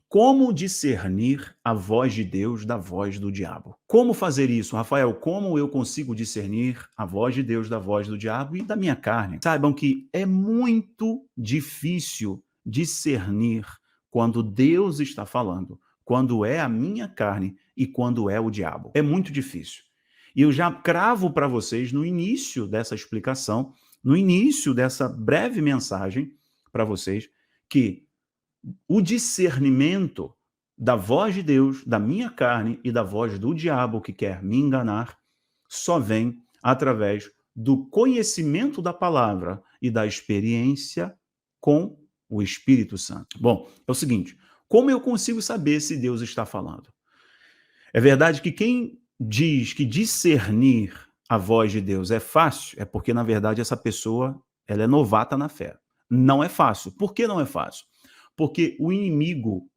Como discernir a voz de Deus da voz do diabo? Como fazer isso, Rafael? Como eu consigo discernir a voz de Deus da voz do diabo e da minha carne? Saibam que é muito difícil discernir quando Deus está falando, quando é a minha carne e quando é o diabo. É muito difícil. E eu já cravo para vocês no início dessa explicação, no início dessa breve mensagem para vocês, que o discernimento da voz de Deus, da minha carne e da voz do diabo que quer me enganar, só vem através do conhecimento da palavra e da experiência com o Espírito Santo. Bom, é o seguinte, como eu consigo saber se Deus está falando? É verdade que quem diz que discernir a voz de Deus é fácil, é porque, na verdade, essa pessoa ela é novata na fé. Não é fácil. Por que não é fácil? Porque o inimigo,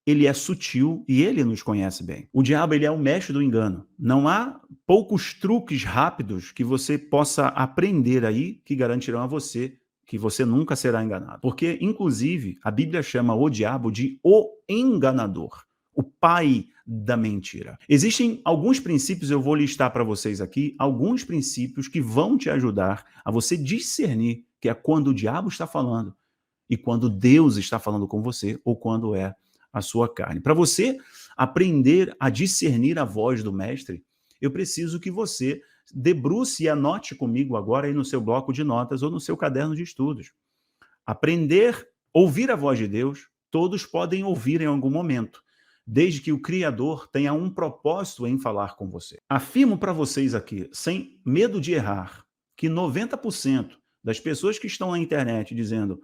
ele é sutil e ele nos conhece bem. O diabo, ele é o mestre do engano. Não há poucos truques rápidos que você possa aprender aí que garantirão a você que você nunca será enganado. Porque, inclusive, a Bíblia chama o diabo de o enganador, o pai da mentira. Existem alguns princípios, eu vou listar para vocês aqui, alguns princípios que vão te ajudar a você discernir que é quando o diabo está falando e quando Deus está falando com você ou quando é a sua carne. Para você aprender a discernir a voz do mestre, eu preciso que você debruce e anote comigo agora aí no seu bloco de notas ou no seu caderno de estudos. Aprender, ouvir a voz de Deus, todos podem ouvir em algum momento, desde que o Criador tenha um propósito em falar com você. Afirmo para vocês aqui, sem medo de errar, que 90% das pessoas que estão na internet dizendo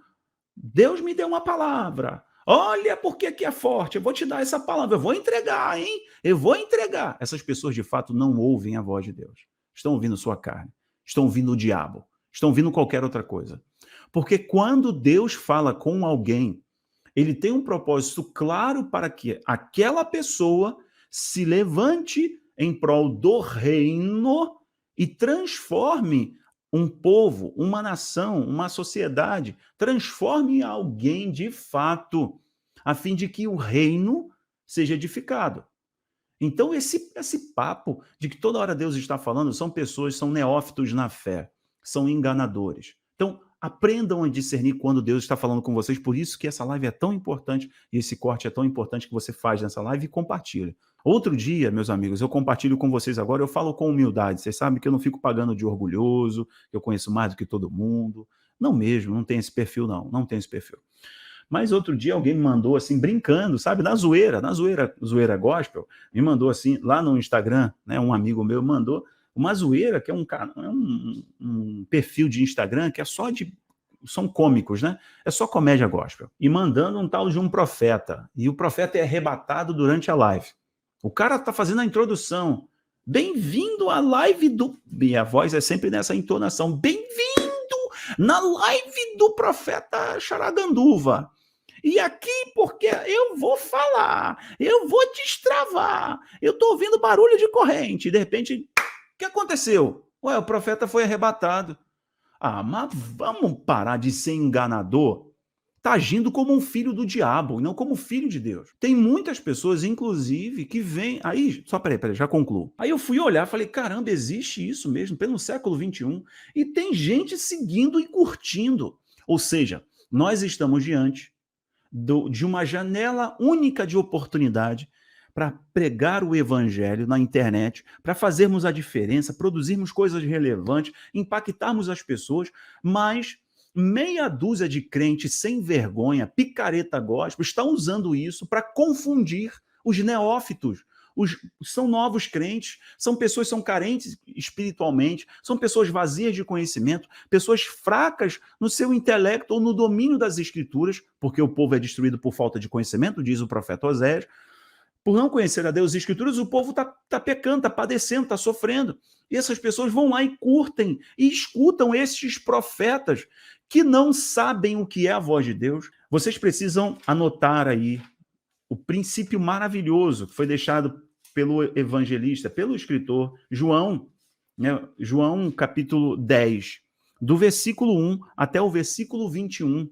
Deus me deu uma palavra, olha porque aqui é forte, eu vou te dar essa palavra, eu vou entregar, hein? Eu vou entregar. Essas pessoas, de fato, não ouvem a voz de Deus. Estão ouvindo sua carne, estão ouvindo o diabo, estão ouvindo qualquer outra coisa. Porque quando Deus fala com alguém, ele tem um propósito claro para que aquela pessoa se levante em prol do reino e transforme um povo, uma nação, uma sociedade, transforme alguém de fato, a fim de que o reino seja edificado. Então, esse papo de que toda hora Deus está falando são pessoas, são neófitos na fé, são enganadores. Então, aprendam a discernir quando Deus está falando com vocês, por isso que essa live é tão importante e esse corte é tão importante que você faz nessa live e compartilha. Outro dia, meus amigos, eu compartilho com vocês agora, eu falo com humildade, vocês sabem que eu não fico pagando de orgulhoso, que eu conheço mais do que todo mundo. Não mesmo, não tem esse perfil não, não tem esse perfil. Mas outro dia alguém me mandou assim, brincando, sabe, na zoeira zoeira gospel, me mandou assim, lá no Instagram, né, um amigo meu mandou uma zoeira, que é um perfil de Instagram que é só de, são cômicos, né, é só comédia gospel, e mandando um tal de um profeta, e o profeta é arrebatado durante a live. O cara tá fazendo a introdução, bem-vindo à live do... E a voz é sempre nessa entonação, bem-vindo na live do profeta Xaraganduva. E aqui, porque eu vou falar, eu vou destravar, eu estou ouvindo barulho de corrente, e de repente, o que aconteceu? Ué, o profeta foi arrebatado. Ah, mas vamos parar de ser enganador? Está agindo como um filho do diabo, e não como filho de Deus. Tem muitas pessoas, inclusive, que vêm... Aí, só peraí, já concluo. Aí eu fui olhar, falei, caramba, existe isso mesmo, pelo século XXI, e tem gente seguindo e curtindo. Ou seja, nós estamos diante de uma janela única de oportunidade para pregar o evangelho na internet, para fazermos a diferença, produzirmos coisas relevantes, impactarmos as pessoas, mas meia dúzia de crentes sem vergonha, picareta gospel, estão usando isso para confundir os neófitos. São novos crentes, são pessoas que são carentes espiritualmente, são pessoas vazias de conhecimento, pessoas fracas no seu intelecto ou no domínio das escrituras, porque o povo é destruído por falta de conhecimento, diz o profeta Oséias. Por não conhecer a Deus e as escrituras, o povo está pecando, está padecendo, está sofrendo. E essas pessoas vão lá e curtem e escutam esses profetas que não sabem o que é a voz de Deus. Vocês precisam anotar aí o princípio maravilhoso que foi deixado pelo evangelista, pelo escritor João, né? João capítulo 10, do versículo 1 até o versículo 21.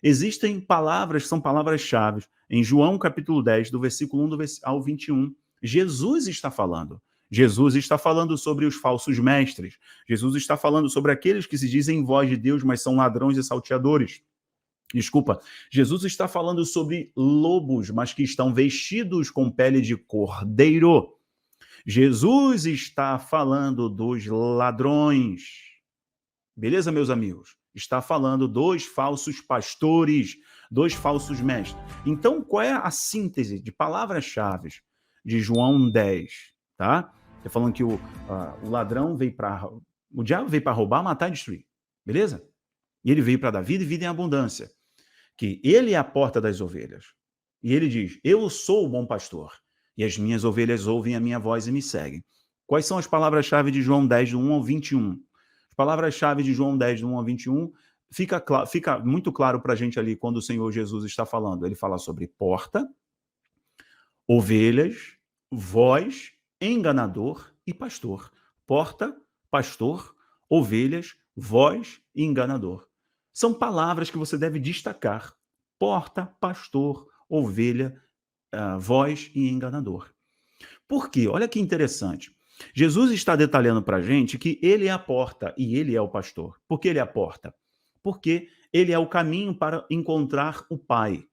Existem palavras que são palavras-chave. Em João capítulo 10, do versículo 1 ao 21, Jesus está falando. Jesus está falando sobre os falsos mestres. Jesus está falando sobre aqueles que se dizem voz de Deus, mas são ladrões e salteadores. Desculpa, Jesus está falando sobre lobos, mas que estão vestidos com pele de cordeiro. Jesus está falando dos ladrões. Beleza, meus amigos? Está falando dos falsos pastores, dos falsos mestres. Então, qual é a síntese de palavras-chave de João 10? Tá? Está falando que o ladrão veio para... O diabo veio para roubar, matar e destruir. Beleza? E ele veio para dar vida e vida em abundância. Que ele é a porta das ovelhas. E ele diz, eu sou o bom pastor, e as minhas ovelhas ouvem a minha voz e me seguem. Quais são as palavras-chave de João 10, do 1 ao 21? As palavras-chave de João 10, do 1 ao 21, fica muito claro para a gente ali quando o Senhor Jesus está falando. Ele fala sobre porta, ovelhas, voz, enganador e pastor. Porta, pastor, ovelhas, voz e enganador. São palavras que você deve destacar. Porta, pastor, ovelha, voz e enganador. Por quê? Olha que interessante. Jesus está detalhando para a gente que ele é a porta e ele é o pastor. Por que ele é a porta? Porque ele é o caminho para encontrar o Pai.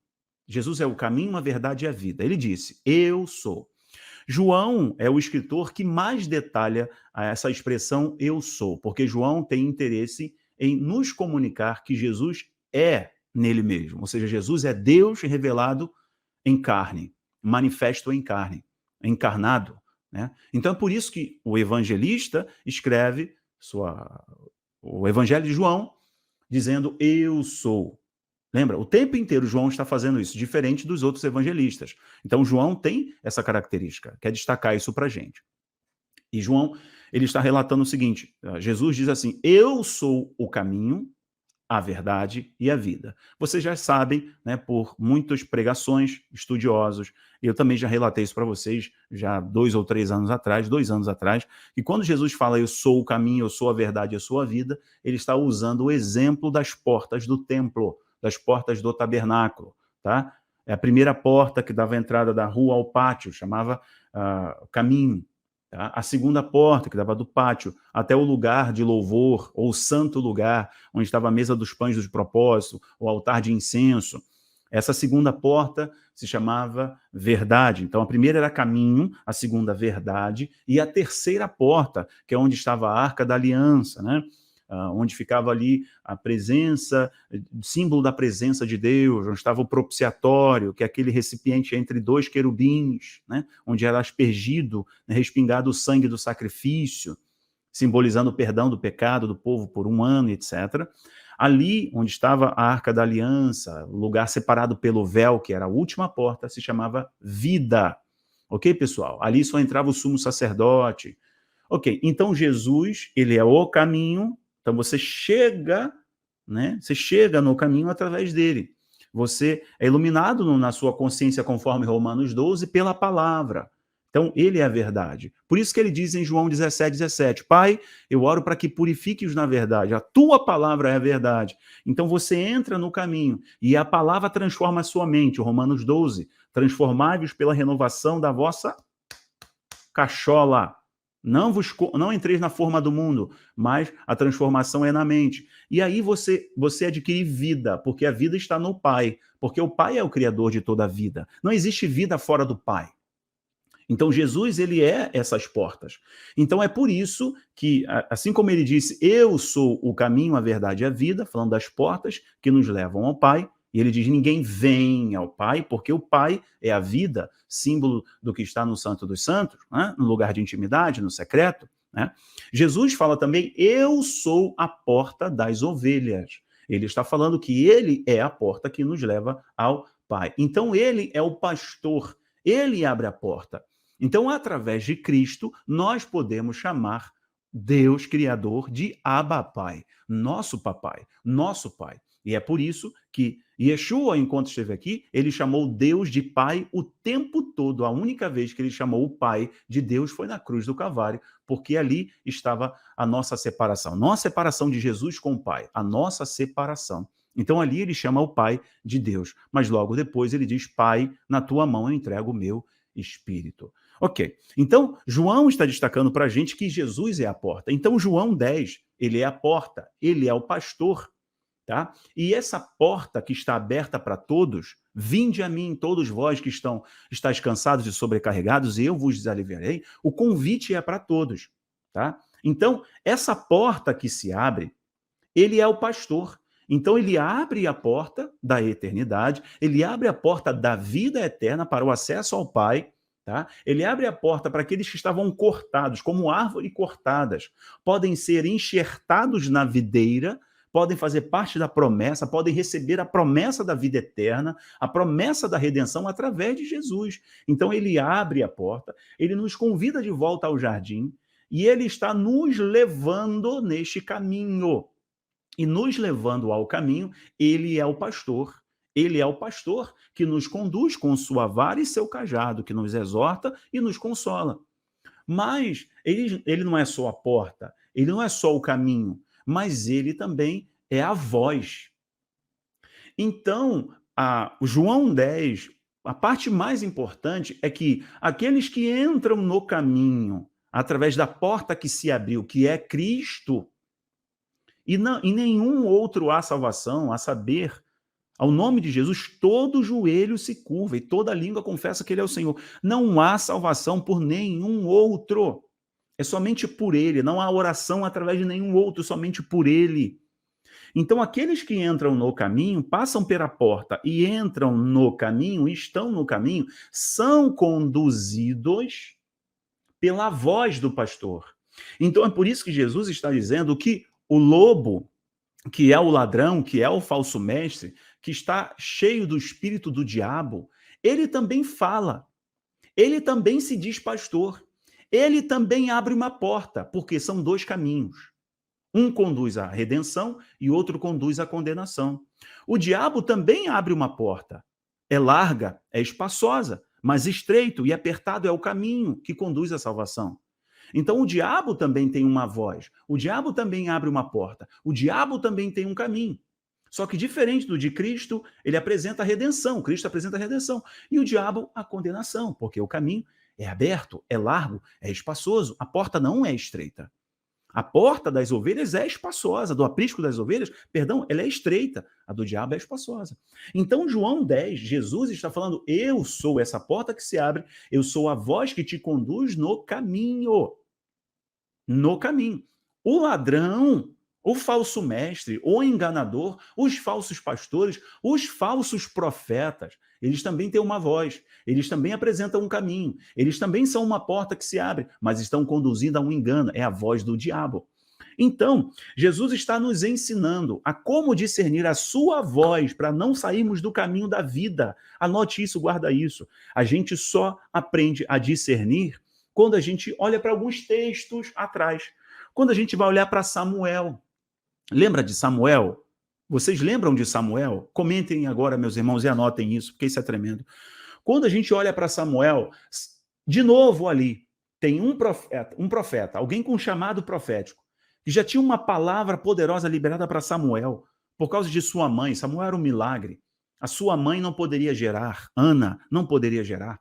Jesus é o caminho, a verdade e a vida. Ele disse, eu sou. João é o escritor que mais detalha essa expressão eu sou, porque João tem interesse em nos comunicar que Jesus é nele mesmo. Ou seja, Jesus é Deus revelado em carne, manifesto em carne, encarnado. Né? Então é por isso que o evangelista escreve o Evangelho de João dizendo eu sou. Lembra? O tempo inteiro João está fazendo isso, diferente dos outros evangelistas. Então João tem essa característica, quer destacar isso para a gente. E João, ele está relatando o seguinte, Jesus diz assim, eu sou o caminho, a verdade e a vida. Vocês já sabem, né, por muitas pregações, estudiosos, eu também já relatei isso para vocês, já 2 ou 3 anos atrás, 2 anos atrás, que quando Jesus fala eu sou o caminho, eu sou a verdade, eu sou a vida, ele está usando o exemplo das portas do templo, das portas do tabernáculo, tá? É a primeira porta que dava a entrada da rua ao pátio, chamava caminho. Tá? A segunda porta, que dava do pátio até o lugar de louvor, ou o santo lugar, onde estava a mesa dos pães do propósito, o altar de incenso. Essa segunda porta se chamava verdade. Então, a primeira era caminho, a segunda verdade, e a terceira porta, que é onde estava a Arca da Aliança, né? Onde ficava ali a presença, símbolo da presença de Deus, onde estava o propiciatório, que é aquele recipiente entre 2 querubins, né, onde era aspergido, né, respingado o sangue do sacrifício, simbolizando o perdão do pecado do povo por 1 ano, etc. Ali, onde estava a Arca da Aliança, o lugar separado pelo véu, que era a última porta, se chamava vida. Ok, pessoal? Ali só entrava o sumo sacerdote. Ok, então Jesus, ele é o caminho. Então você chega, né? Você chega no caminho através dele. Você é iluminado na sua consciência, conforme Romanos 12, pela palavra. Então ele é a verdade. Por isso que ele diz em João 17:17, Pai, eu oro para que purifique-os na verdade. A tua palavra é a verdade. Então você entra no caminho e a palavra transforma a sua mente. Romanos 12, transformai-vos pela renovação da vossa cachola. Não entreis na forma do mundo, mas a transformação é na mente. E aí você adquire vida, porque a vida está no Pai, porque o Pai é o criador de toda a vida. Não existe vida fora do Pai. Então Jesus, ele é essas portas. Então é por isso que, assim como ele disse, eu sou o caminho, a verdade e a vida, falando das portas que nos levam ao Pai, e ele diz, ninguém vem ao Pai, porque o Pai é a vida, símbolo do que está no Santo dos Santos, né? No lugar de intimidade, no secreto. Né? Jesus fala também, eu sou a porta das ovelhas. Ele está falando que ele é a porta que nos leva ao Pai. Então ele é o pastor, ele abre a porta. Então, através de Cristo, nós podemos chamar Deus Criador de Abba Pai, nosso papai, nosso Pai. E é por isso que Yeshua, enquanto esteve aqui, ele chamou Deus de Pai o tempo todo. A única vez que ele chamou o Pai de Deus foi na cruz do Calvário, porque ali estava a nossa separação. Não a separação de Jesus com o Pai, a nossa separação. Então ali ele chama o Pai de Deus, mas logo depois ele diz: Pai, na tua mão eu entrego o meu espírito. Ok, então João está destacando para a gente que Jesus é a porta. Então João 10, ele é a porta, ele é o pastor. Tá? E essa porta que está aberta para todos, vinde a mim, todos vós que estáis cansados e sobrecarregados, e eu vos aliviarei. O convite é para todos. Tá? Então, essa porta que se abre, ele é o pastor. Então, ele abre a porta da eternidade, ele abre a porta da vida eterna para o acesso ao Pai. Tá? Ele abre a porta para aqueles que estavam cortados, como árvores cortadas, podem ser enxertados na videira, podem fazer parte da promessa, podem receber a promessa da vida eterna, a promessa da redenção através de Jesus. Então ele abre a porta, ele nos convida de volta ao jardim e ele está nos levando neste caminho. E nos levando ao caminho, ele é o pastor. Ele é o pastor que nos conduz com sua vara e seu cajado, que nos exorta e nos consola. Mas ele não é só a porta, ele não é só o caminho, mas ele também é a voz. Então, o João 10, a parte mais importante é que aqueles que entram no caminho, através da porta que se abriu, que é Cristo, e em nenhum outro há salvação, a saber, ao nome de Jesus, todo joelho se curva e toda língua confessa que ele é o Senhor. Não há salvação por nenhum outro. É somente por ele. Não há oração através de nenhum outro, somente por ele. Então, aqueles que entram no caminho, passam pela porta e entram no caminho, estão no caminho, são conduzidos pela voz do pastor. Então, é por isso que Jesus está dizendo que o lobo, que é o ladrão, que é o falso mestre, que está cheio do espírito do diabo, ele também fala, ele também se diz pastor, ele também abre uma porta, porque são dois caminhos. Um conduz à redenção e outro conduz à condenação. O diabo também abre uma porta. É larga, é espaçosa, mas estreito e apertado é o caminho que conduz à salvação. Então o diabo também tem uma voz, o diabo também abre uma porta, o diabo também tem um caminho. Só que diferente do de Cristo, ele apresenta a redenção, Cristo apresenta a redenção, e o diabo a condenação, porque o caminho é aberto, é largo, é espaçoso, a porta não é estreita. A porta das ovelhas é espaçosa, do aprisco das ovelhas, perdão, ela é estreita, a do diabo é espaçosa. Então, João 10, Jesus está falando, eu sou essa porta que se abre, eu sou a voz que te conduz no caminho. No caminho. O ladrão, o falso mestre, o enganador, os falsos pastores, os falsos profetas, eles também têm uma voz, eles também apresentam um caminho, eles também são uma porta que se abre, mas estão conduzindo a um engano, é a voz do diabo. Então, Jesus está nos ensinando a como discernir a sua voz para não sairmos do caminho da vida. Anote isso, guarda isso. A gente só aprende a discernir quando a gente olha para alguns textos atrás. Quando a gente vai olhar para Samuel. Lembra de Samuel? Vocês lembram de Samuel? Comentem agora, meus irmãos, e anotem isso, porque isso é tremendo. Quando a gente olha para Samuel, de novo ali, tem um profeta, alguém com um chamado profético, que já tinha uma palavra poderosa liberada para Samuel, por causa de sua mãe. Samuel era um milagre. A sua mãe não poderia gerar, Ana não poderia gerar.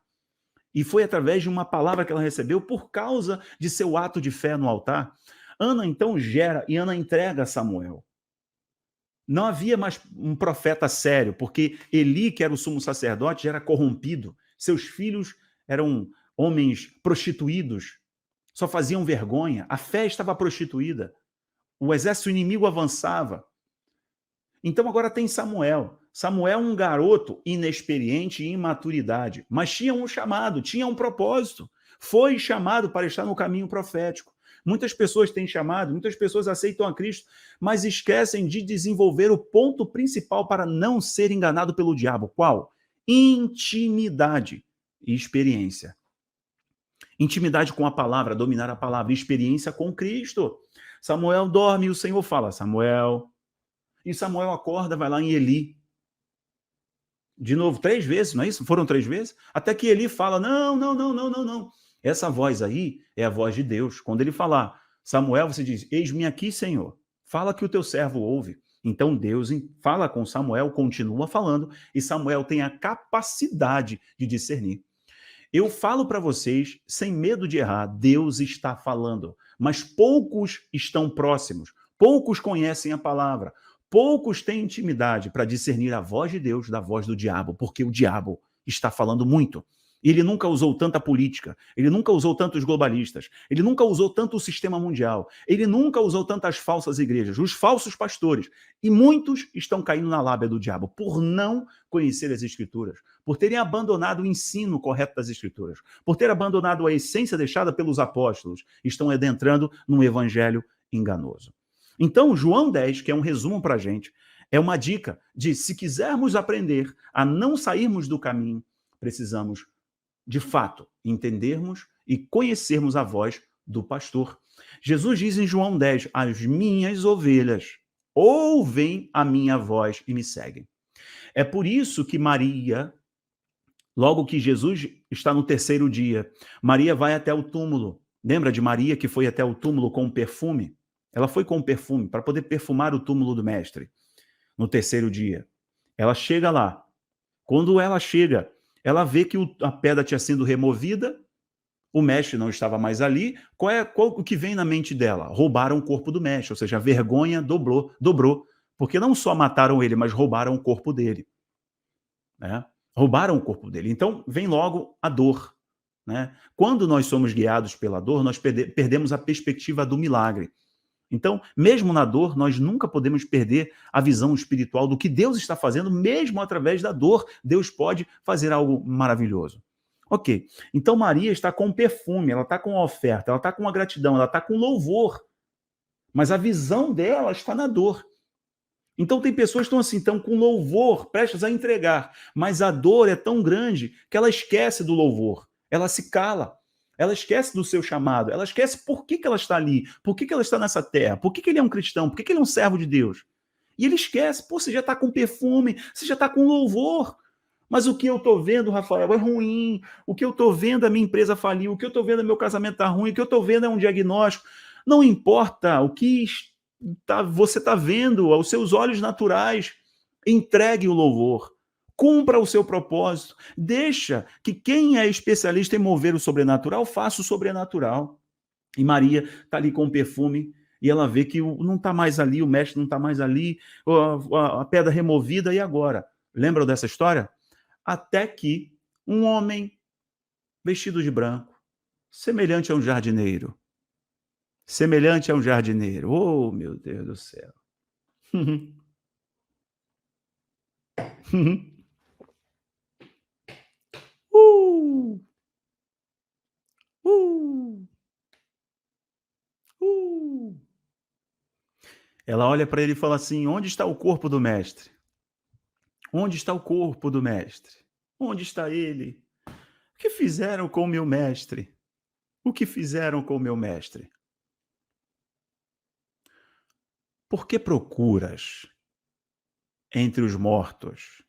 E foi através de uma palavra que ela recebeu por causa de seu ato de fé no altar. Ana então gera e Ana entrega a Samuel. Não havia mais um profeta sério, porque Eli, que era o sumo sacerdote, já era corrompido. Seus filhos eram homens prostituídos, só faziam vergonha. A fé estava prostituída. O exército inimigo avançava. Então agora tem Samuel. Samuel é um garoto inexperiente e imaturidade, mas tinha um chamado, tinha um propósito. Foi chamado para estar no caminho profético. Muitas pessoas têm chamado, muitas pessoas aceitam a Cristo, mas esquecem de desenvolver o ponto principal para não ser enganado pelo diabo. Qual? Intimidade e experiência. Intimidade com a palavra, dominar a palavra, experiência com Cristo. Samuel dorme e o Senhor fala, Samuel. E Samuel acorda, vai lá em Eli. De novo, 3 vezes, não é isso? Foram 3 vezes? Até que Eli fala, não. Essa voz aí é a voz de Deus. Quando ele falar, Samuel, você diz, eis-me aqui, Senhor. Fala que o teu servo ouve. Então Deus fala com Samuel, continua falando, e Samuel tem a capacidade de discernir. Eu falo para vocês, sem medo de errar, Deus está falando, mas poucos estão próximos, poucos conhecem a palavra, poucos têm intimidade para discernir a voz de Deus da voz do diabo, porque o diabo está falando muito. Ele nunca usou tanta política, ele nunca usou tantos globalistas, ele nunca usou tanto o sistema mundial, ele nunca usou tantas falsas igrejas, os falsos pastores. E muitos estão caindo na lábia do diabo por não conhecer as Escrituras, por terem abandonado o ensino correto das Escrituras, por ter abandonado a essência deixada pelos apóstolos, estão adentrando num evangelho enganoso. Então, João 10, que é um resumo para a gente, é uma dica de, se quisermos aprender a não sairmos do caminho, precisamos de fato, entendermos e conhecermos a voz do pastor. Jesus diz em João 10, as minhas ovelhas ouvem a minha voz e me seguem. É por isso que Maria, logo que Jesus está no terceiro dia, Maria vai até o túmulo. Lembra de Maria que foi até o túmulo com perfume? Ela foi com perfume para poder perfumar o túmulo do mestre no terceiro dia. Ela chega lá. Quando ela chega, ela vê que a pedra tinha sido removida, o mestre não estava mais ali. Qual o que vem na mente dela? Roubaram o corpo do mestre, ou seja, a vergonha dobrou, porque não só mataram ele, mas roubaram o corpo dele. Né? Roubaram o corpo dele. Então, vem logo a dor. Né? Quando nós somos guiados pela dor, nós perdemos a perspectiva do milagre. Então, mesmo na dor, nós nunca podemos perder a visão espiritual do que Deus está fazendo, mesmo através da dor. Deus pode fazer algo maravilhoso. Ok, então Maria está com perfume, ela está com oferta, ela está com a gratidão, ela está com louvor, mas a visão dela está na dor. Então tem pessoas que estão com louvor, prestes a entregar, mas a dor é tão grande que ela esquece do louvor, ela se cala. Ela esquece do seu chamado, ela esquece por que ela está ali, por que ela está nessa terra, por que ele é um cristão, por que ele é um servo de Deus. E ele esquece, você já está com perfume, você já está com louvor. Mas o que eu estou vendo, Rafael, é ruim. O que eu estou vendo, a minha empresa faliu. O que eu estou vendo, meu casamento está ruim. O que eu estou vendo é um diagnóstico. Não importa o que você está vendo aos seus olhos naturais. Entregue o louvor. Cumpra o seu propósito. Deixa que quem é especialista em mover o sobrenatural faça o sobrenatural. E Maria está ali com o perfume e ela vê que não está mais ali, o mestre não está mais ali, a pedra removida, e agora? Lembram dessa história? Até que um homem vestido de branco, semelhante a um jardineiro, oh, meu Deus do céu. Uh, uh, uh. Ela olha para ele e fala assim: onde está o corpo do mestre? Onde está o corpo do mestre? Onde está ele? O que fizeram com o meu mestre? O que fizeram com o meu mestre? Por que procuras entre os mortos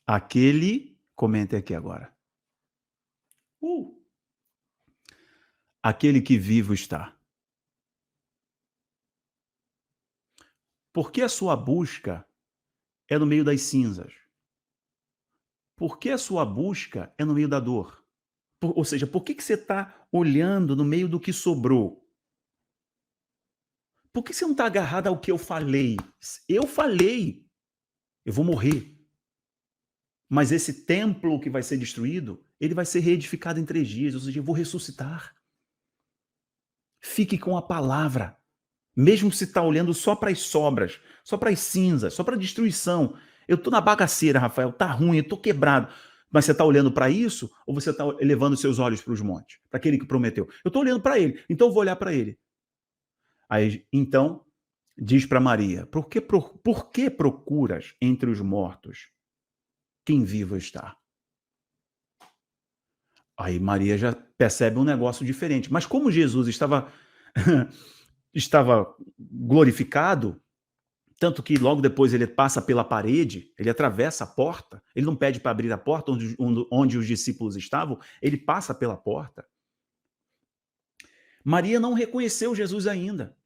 aquele, comente aqui agora, aquele que vivo está? Por que a sua busca é no meio das cinzas? Por que a sua busca é no meio da dor? Ou seja, por que você está olhando no meio do que sobrou? Por que você não está agarrado ao que eu falei? Eu falei, eu vou morrer. Mas esse templo que vai ser destruído, ele vai ser reedificado em 3 dias, ou seja, eu vou ressuscitar. Fique com a palavra. Mesmo se está olhando só para as sobras, só para as cinzas, só para a destruição. Eu estou na bagaceira, Rafael, está ruim, eu estou quebrado. Mas você está olhando para isso ou você está elevando seus olhos para os montes? Para aquele que prometeu? Eu estou olhando para ele, então eu vou olhar para ele. Aí, então, diz para Maria, por que procuras entre os mortos quem vivo está? Aí Maria já percebe um negócio diferente. Mas como Jesus estava glorificado, tanto que logo depois ele passa pela parede, ele atravessa a porta, ele não pede para abrir a porta onde os discípulos estavam, ele passa pela porta. Maria não reconheceu Jesus ainda.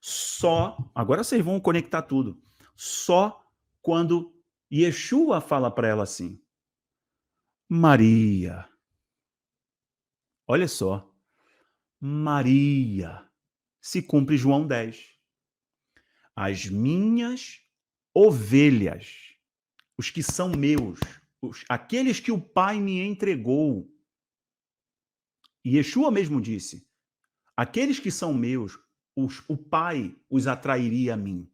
Só, agora vocês vão conectar tudo. Só quando Yeshua fala para ela assim: Maria. Olha só, Maria. Se cumpre João 10. As minhas ovelhas, os que são meus, aqueles que o Pai me entregou. E Yeshua mesmo disse: aqueles que são meus, o Pai os atrairia a mim.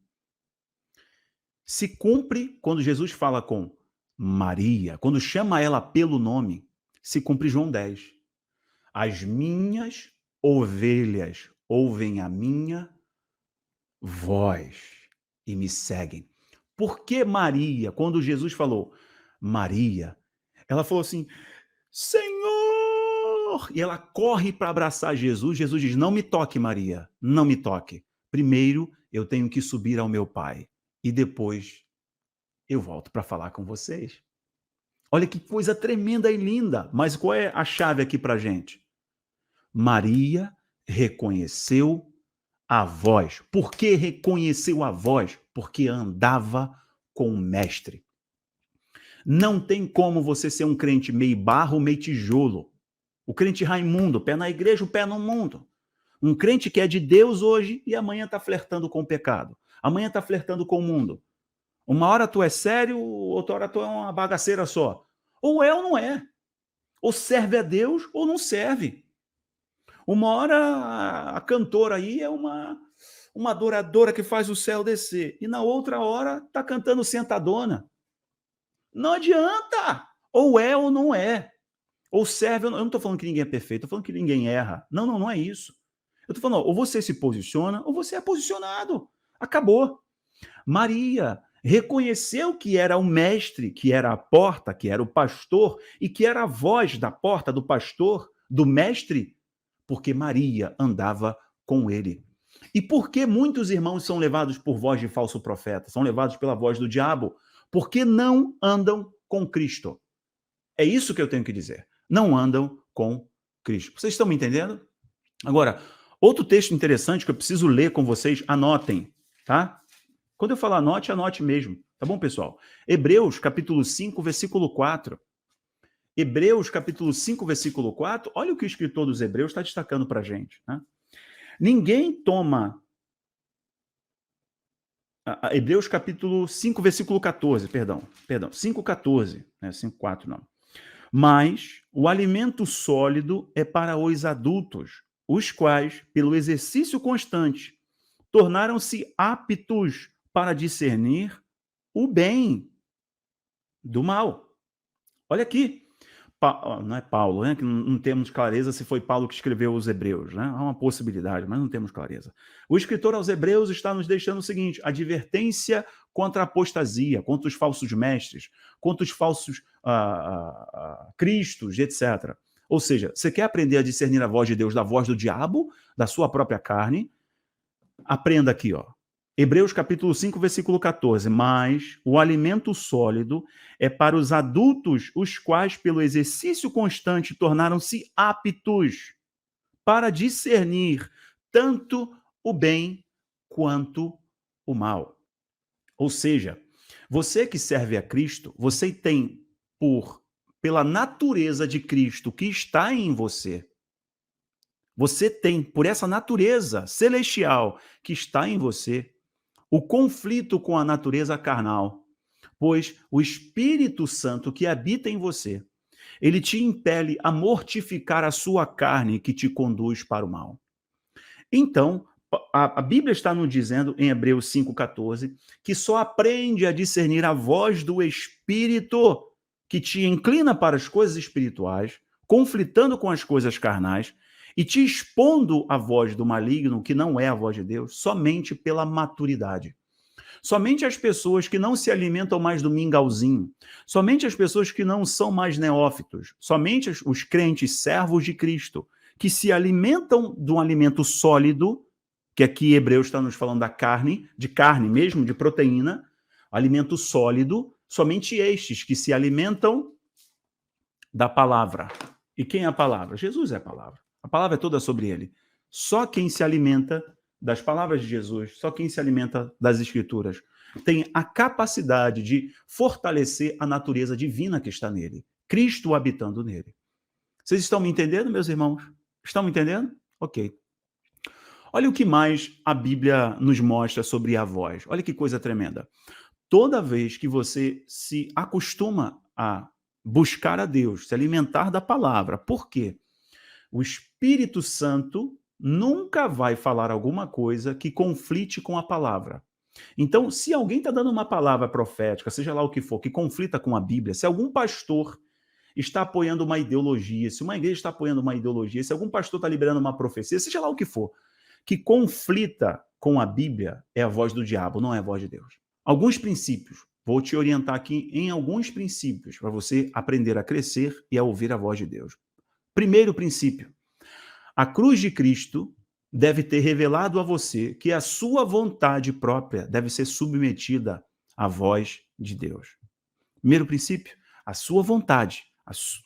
Se cumpre quando Jesus fala com Maria, quando chama ela pelo nome, se cumpre João 10. As minhas ovelhas ouvem a minha voz e me seguem. Por que Maria, quando Jesus falou Maria, ela falou assim: Senhor! E ela corre para abraçar Jesus. Jesus diz: não me toque, Maria, não me toque. Primeiro eu tenho que subir ao meu Pai e depois eu volto para falar com vocês. Olha que coisa tremenda e linda. Mas qual é a chave aqui para gente? Maria reconheceu a voz. Por que reconheceu a voz? Porque andava com o mestre. Não tem como você ser um crente meio barro, meio tijolo. O crente Raimundo, pé na igreja, o pé no mundo. Um crente que é de Deus hoje e amanhã está flertando com o pecado. Amanhã está flertando com o mundo. Uma hora tu é sério, outra hora tu é uma bagaceira só. Ou é ou não é. Ou serve a Deus ou não serve. Uma hora a cantora aí é uma adoradora que faz o céu descer. E na outra hora tá cantando sentadona. Não adianta. Ou é ou não é. Ou serve, eu não estou falando que ninguém é perfeito, eu estou falando que ninguém erra. Não, não, não é isso. Eu estou falando, ou você se posiciona, ou você é posicionado. Acabou. Maria reconheceu que era o mestre, que era a porta, que era o pastor, e que era a voz da porta do pastor, do mestre, porque Maria andava com ele. E por que muitos irmãos são levados por voz de falso profeta? São levados pela voz do diabo? Porque não andam com Cristo. É isso que eu tenho que dizer. Não andam com Cristo. Vocês estão me entendendo? Agora, outro texto interessante que eu preciso ler com vocês, anotem, tá? Quando eu falar anote mesmo, tá bom, pessoal? Hebreus, capítulo 5, versículo 4. Hebreus, capítulo 5, versículo 4. Olha o que o escritor dos Hebreus está destacando para a gente, né? Ninguém toma... Hebreus, capítulo 5, versículo 14, perdão, 5,14, né? 5,4 não. Mas o alimento sólido é para os adultos, os quais, pelo exercício constante, tornaram-se aptos para discernir o bem do mal. Olha aqui, não é Paulo, né? Que não temos clareza se foi Paulo que escreveu os Hebreus, né? Há uma possibilidade, mas não temos clareza. O escritor aos Hebreus está nos deixando o seguinte: advertência contra a apostasia, contra os falsos mestres, contra os falsos cristos, etc. Ou seja, você quer aprender a discernir a voz de Deus da voz do diabo, da sua própria carne? Aprenda aqui, ó. Hebreus capítulo 5, versículo 14. Mas o alimento sólido é para os adultos, os quais, pelo exercício constante, tornaram-se aptos para discernir tanto o bem quanto o mal. Ou seja, você que serve a Cristo, você tem pela natureza de Cristo que está em você, você tem, por essa natureza celestial que está em você, o conflito com a natureza carnal, pois o Espírito Santo que habita em você, ele te impele a mortificar a sua carne que te conduz para o mal. Então, a Bíblia está nos dizendo, em Hebreus 5,14, que só aprende a discernir a voz do Espírito que te inclina para as coisas espirituais, conflitando com as coisas carnais, e te expondo a voz do maligno, que não é a voz de Deus, somente pela maturidade. Somente as pessoas que não se alimentam mais do mingauzinho, somente as pessoas que não são mais neófitos, somente os crentes servos de Cristo, que se alimentam de um alimento sólido, que aqui Hebreus está nos falando da carne, de carne mesmo, de proteína, alimento sólido, somente estes que se alimentam da palavra. E quem é a palavra? Jesus é a palavra. A palavra é toda sobre ele. Só quem se alimenta das palavras de Jesus, só quem se alimenta das Escrituras, tem a capacidade de fortalecer a natureza divina que está nele, Cristo habitando nele. Vocês estão me entendendo, meus irmãos? Estão me entendendo? Ok. Olha o que mais a Bíblia nos mostra sobre a voz. Olha que coisa tremenda. Toda vez que você se acostuma a buscar a Deus, se alimentar da palavra, por quê? O Espírito Santo nunca vai falar alguma coisa que conflite com a palavra. Então, se alguém está dando uma palavra profética, seja lá o que for, que conflita com a Bíblia, se algum pastor está apoiando uma ideologia, se uma igreja está apoiando uma ideologia, se algum pastor está liberando uma profecia, seja lá o que for, que conflita com a Bíblia, é a voz do diabo, não é a voz de Deus. Alguns princípios. Vou te orientar aqui em alguns princípios para você aprender a crescer e a ouvir a voz de Deus. Primeiro princípio: a cruz de Cristo deve ter revelado a você que a sua vontade própria deve ser submetida à voz de Deus. Primeiro princípio: a sua vontade,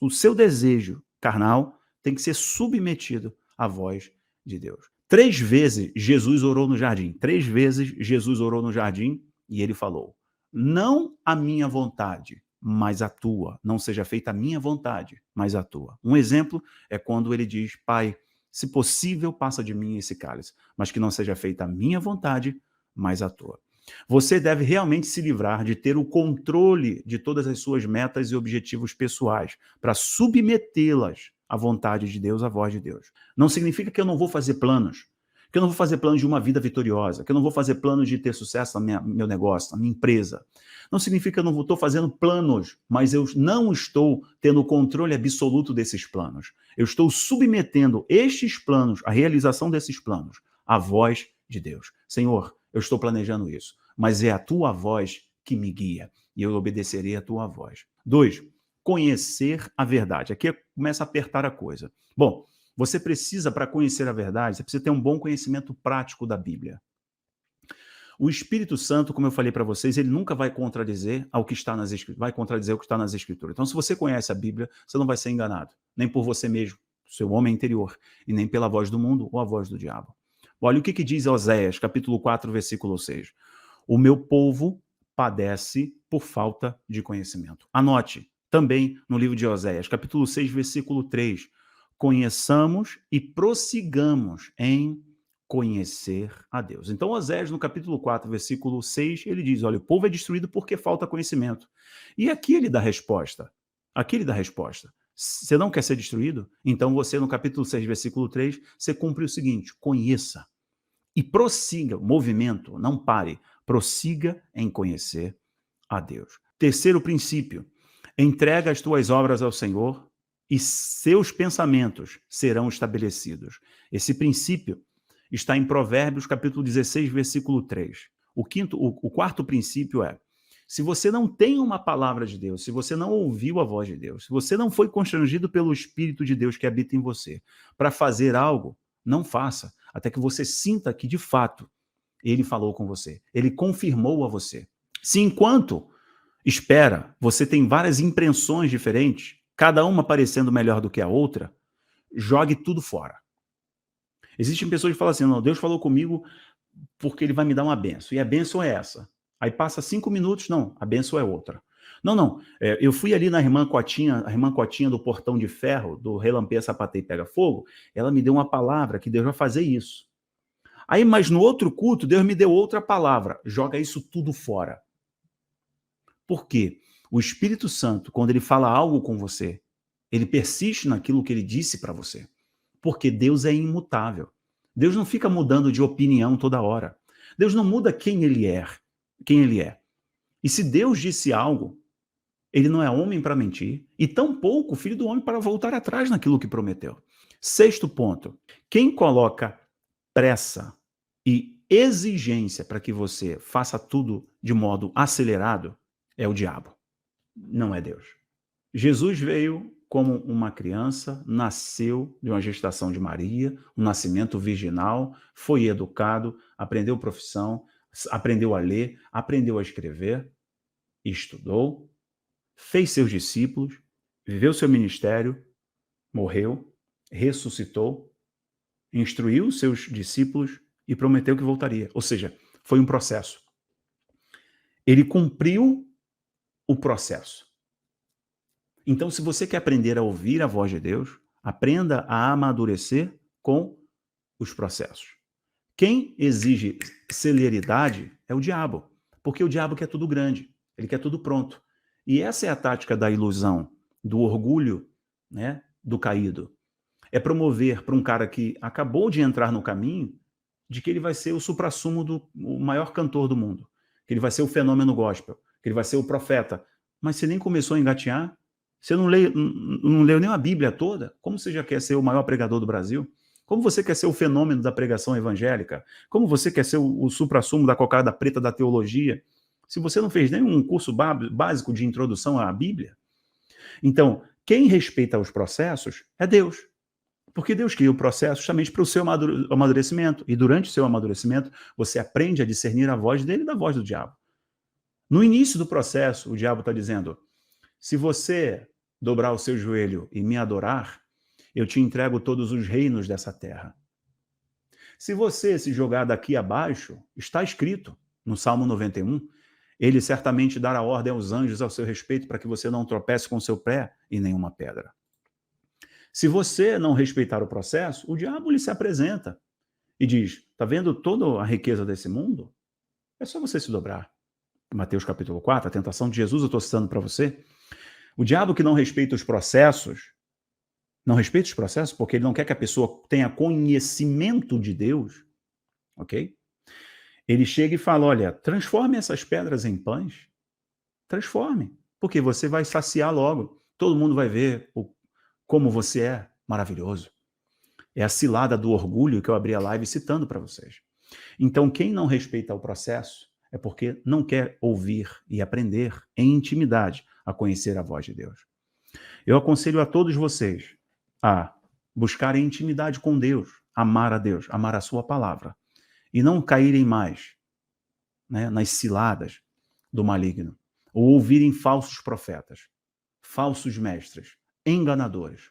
o seu desejo carnal tem que ser submetido à voz de Deus. 3 vezes Jesus orou no jardim. 3 vezes Jesus orou no jardim e ele falou: não a minha vontade, mas a tua. Não seja feita a minha vontade, mas a tua. Um exemplo é quando ele diz: Pai, se possível, passa de mim esse cálice, mas que não seja feita a minha vontade, mas a tua. Você deve realmente se livrar de ter o controle de todas as suas metas e objetivos pessoais, para submetê-las à vontade de Deus, à voz de Deus. Não significa que eu não vou fazer planos, que eu não vou fazer planos de uma vida vitoriosa, que eu não vou fazer planos de ter sucesso no meu negócio, na minha empresa. Não significa que eu não estou fazendo planos, mas eu não estou tendo o controle absoluto desses planos. Eu estou submetendo estes planos, a realização desses planos, à voz de Deus. Senhor, eu estou planejando isso, mas é a tua voz que me guia e eu obedecerei a tua voz. 2, conhecer a verdade. Aqui começa a apertar a coisa. Bom, você precisa, para conhecer a verdade, você precisa ter um bom conhecimento prático da Bíblia. O Espírito Santo, como eu falei para vocês, ele nunca vai contradizer ao que está nas Escrituras, vai contradizer o que está nas Escrituras. Então, se você conhece a Bíblia, você não vai ser enganado, nem por você mesmo, seu homem interior, e nem pela voz do mundo ou a voz do diabo. Olha o que diz Oséias, capítulo 4, versículo 6. O meu povo padece por falta de conhecimento. Anote, também no livro de Oséias, capítulo 6, versículo 3. Conheçamos e prossigamos em conhecer a Deus. Então, Oséias, no capítulo 4, versículo 6, ele diz, olha, o povo é destruído porque falta conhecimento. E aqui ele dá resposta. Aqui ele dá resposta. Você não quer ser destruído? Então você, no capítulo 6, versículo 3, você cumpre o seguinte: conheça e prossiga, movimento, não pare, prossiga em conhecer a Deus. Terceiro princípio: entrega as tuas obras ao Senhor e seus pensamentos serão estabelecidos. Esse princípio está em Provérbios, capítulo 16, versículo 3. O quarto princípio é: se você não tem uma palavra de Deus, se você não ouviu a voz de Deus, se você não foi constrangido pelo Espírito de Deus que habita em você para fazer algo, não faça, até que você sinta que, de fato, ele falou com você, ele confirmou a você. Se enquanto espera, você tem várias impressões diferentes, cada uma parecendo melhor do que a outra, jogue tudo fora. Existem pessoas que falam assim, não, Deus falou comigo porque ele vai me dar uma benção, e a benção é essa. Aí passa 5 minutos, não, a benção é outra. Não, eu fui ali na irmã Cotinha, a irmã Cotinha do Portão de Ferro, do Relampeia, Sapateia e Pega Fogo, ela me deu uma palavra que Deus vai fazer isso. Aí, mas no outro culto, Deus me deu outra palavra, joga isso tudo fora. Por quê? O Espírito Santo, quando ele fala algo com você, ele persiste naquilo que ele disse para você. Porque Deus é imutável. Deus não fica mudando de opinião toda hora. Deus não muda quem ele é. E se Deus disse algo, ele não é homem para mentir, e tampouco filho do homem para voltar atrás naquilo que prometeu. Sexto ponto: quem coloca pressa e exigência para que você faça tudo de modo acelerado é o diabo, não é Deus. Jesus veio como uma criança, nasceu de uma gestação de Maria, um nascimento virginal, foi educado, aprendeu profissão, aprendeu a ler, aprendeu a escrever, estudou, fez seus discípulos, viveu seu ministério, morreu, ressuscitou, instruiu seus discípulos e prometeu que voltaria. Ou seja, foi um processo. Ele cumpriu o processo. Então, se você quer aprender a ouvir a voz de Deus, aprenda a amadurecer com os processos. Quem exige celeridade é o diabo, porque o diabo quer tudo grande, ele quer tudo pronto. E essa é a tática da ilusão, do orgulho, né, do caído. É promover para um cara que acabou de entrar no caminho de que ele vai ser o suprassumo o maior cantor do mundo, que ele vai ser o fenômeno gospel, que ele vai ser o profeta. Mas você nem começou a engatear, você não leu nem a Bíblia toda, como você já quer ser o maior pregador do Brasil? Como você quer ser o fenômeno da pregação evangélica? Como você quer ser o suprassumo da cocada preta da teologia? Se você não fez nenhum curso básico de introdução à Bíblia. Então, quem respeita os processos é Deus. Porque Deus cria o processo justamente para o seu amadurecimento. E durante o seu amadurecimento, você aprende a discernir a voz dele da voz do diabo. No início do processo, o diabo está dizendo: se você dobrar o seu joelho e me adorar, eu te entrego todos os reinos dessa terra. Se você se jogar daqui abaixo, está escrito no Salmo 91, ele certamente dará ordem aos anjos ao seu respeito para que você não tropece com o seu pé em nenhuma pedra. Se você não respeitar o processo, o diabo lhe se apresenta e diz: está vendo toda a riqueza desse mundo? É só você se dobrar. Mateus capítulo 4, a tentação de Jesus, eu estou citando para você. O diabo que não respeita os processos, porque ele não quer que a pessoa tenha conhecimento de Deus, ok? Ele chega e fala: olha, transforme essas pedras em pães. Transforme, porque você vai saciar logo. Todo mundo vai ver como você é maravilhoso. É a cilada do orgulho que eu abri a live citando para vocês. Então, quem não respeita o processo é porque não quer ouvir e aprender em intimidade a conhecer a voz de Deus. Eu aconselho a todos vocês a buscarem intimidade com Deus, amar a Deus, amar a sua palavra, e não caírem mais, né, nas ciladas do maligno, ou ouvirem falsos profetas, falsos mestres, enganadores.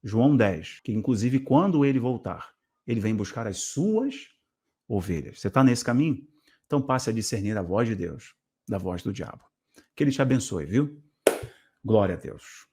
João 10, que inclusive quando ele voltar, ele vem buscar as suas ovelhas. Você está nesse caminho? Então passe a discernir a voz de Deus da voz do diabo. Que ele te abençoe, viu? Glória a Deus.